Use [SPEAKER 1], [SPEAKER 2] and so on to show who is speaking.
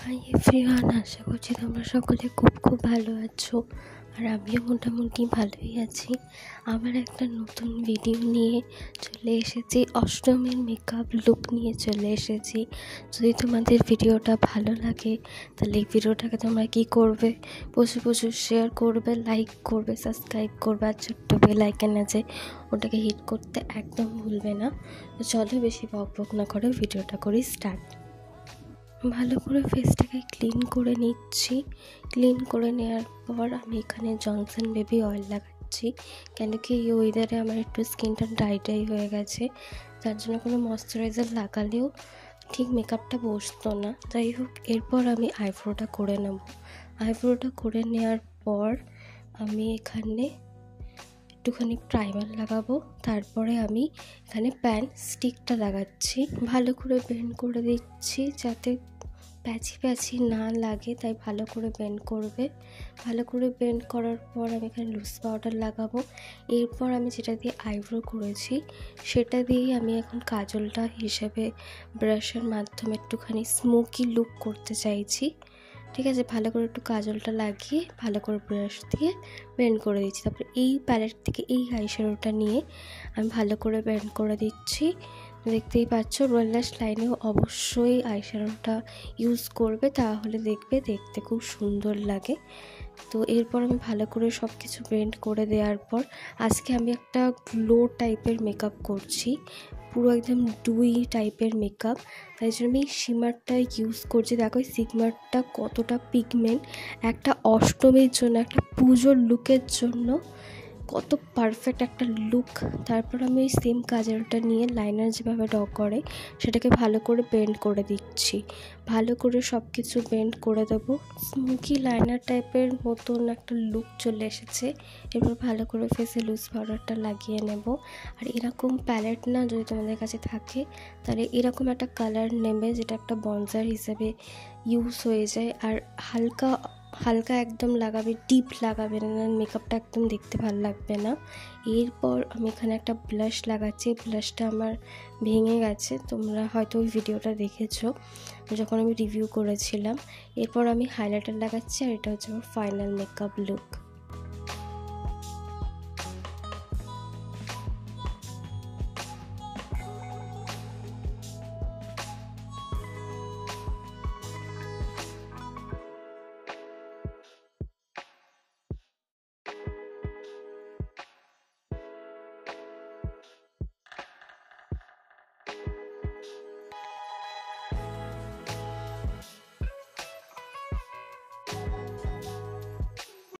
[SPEAKER 1] Hi everyone, আশা করছি তোমরা সকলে খুব ভালো আছো। আর আমিও মোটামুটি ভালোই আছি। আবার একটা নতুন ভিডিও নিয়ে চলে এসেছি, অষ্টমীর মেকআপ লুক নিয়ে চলে এসেছি। যদি তোমাদের ভিডিওটা ভালো লাগে তাহলে এই ভিডিওটাকে তোমরা কী করবে, প্রচুর শেয়ার করবে, লাইক করবে, সাবস্ক্রাইব করবে, আর ছোট্ট বেল আইকন আছে ওটাকে হিট করতে একদম ভুলবে না। তো চলো বেশি বক না করে ভিডিওটা করি স্টার্ট। ভালো করে ফেসটাকে ক্লিন করে নিচ্ছি। ক্লিন করে নেওয়ার পর আমি এখানে জনসন বেবি অয়েল লাগাচ্ছি, কেন কি এই ওয়েদারে আমার একটু স্কিনটা ড্রাই হয়ে গেছে, তার জন্য কোনো ময়শ্চারাইজার লাগালেও ঠিক মেকআপটা বসতো না। যাই হোক, এরপর আমি আইব্রোটা করে নেব। আইব্রোটা করে নেওয়ার পর আমি এখানে একটুখানি প্রাইমার লাগাবো, তারপরে আমি এখানে প্যান স্টিকটা লাগাচ্ছি। ভালো করে ব্লেন্ড করে দিচ্ছি যাতে প্যাচি না লাগে, তাই ভালো করে ব্লেন্ড করবে। ভালো করে ব্লেন্ড করার পর আমি এখানে লুজ পাউডার লাগাবো। এরপর আমি যেটা দিয়ে আইব্রো করেছি সেটা দিয়েই আমি এখন কাজলটা হিসেবে ব্রাশের মাধ্যমে একটুখানি স্মোকি লুক করতে চাইছি। ঠিক আছে, ভালো করে একটু কাজলটা লাগিয়ে ভালো করে ব্রাশ দিয়ে ব্লেন্ড করে দিচ্ছি। তারপরে এই প্যালেট থেকে এই আইশ্যাডোটা নিয়ে আমি ভালো করে ব্লেন্ড করে দিচ্ছি। দেখতেই পাচ্ছ, রোলার লাইনেও অবশ্যই আইশ্যাডোটা ইউজ করবে, তাহলে দেখবে দেখতে খুব সুন্দর লাগে। তো এরপর আমি ভালো করে সব কিছু ব্লেন্ড করে দেওয়ার পর আজকে আমি একটা গ্লো টাইপের মেকআপ করছি, পুরো একদম ডুই টাইপের মেকআপ। তাই জন্য আমি শিমারটা ইউজ করছি। দেখো এই শিমারটা কতটা পিগমেন্ট, একটা অষ্টমীর জন্য, একটা পুজোর লুকের জন্য কত পারফেক্ট একটা লুক। তারপর আমি ওই সেম কাজলটা নিয়ে লাইনার যেভাবে ড্র করে সেটাকে ভালো করে ব্লেন্ড করে দিচ্ছি। ভালো করে সব কিছু ব্লেন্ড করে দেবো। স্মোকি লাইনার টাইপের মতন একটা লুক চলে এসেছে। এরপর ভালো করে ফেসে লুজ পাউডারটা লাগিয়ে নেব। আর এরকম প্যালেট না যদি তোমাদের কাছে থাকে তাহলে এরকম একটা কালার নেবে যেটা একটা বনজার হিসেবে ইউজ হয়ে যায়। আর হালকা একদম লাগাবে, ডিপ লাগাবে না, মেকআপটা একদম দেখতে ভালো লাগবে না। এরপর আমি এখানে একটা ব্লাশ লাগাচ্ছি। ব্লাশটা আমার ভেঙে গেছে, তোমরা হয়তো ওই ভিডিওটা দেখেছো যখন আমি রিভিউ করেছিলাম। এরপর আমি হাইলাইটার লাগাচ্ছি, আর এটা হচ্ছে আমার ফাইনাল মেকআপ লুক।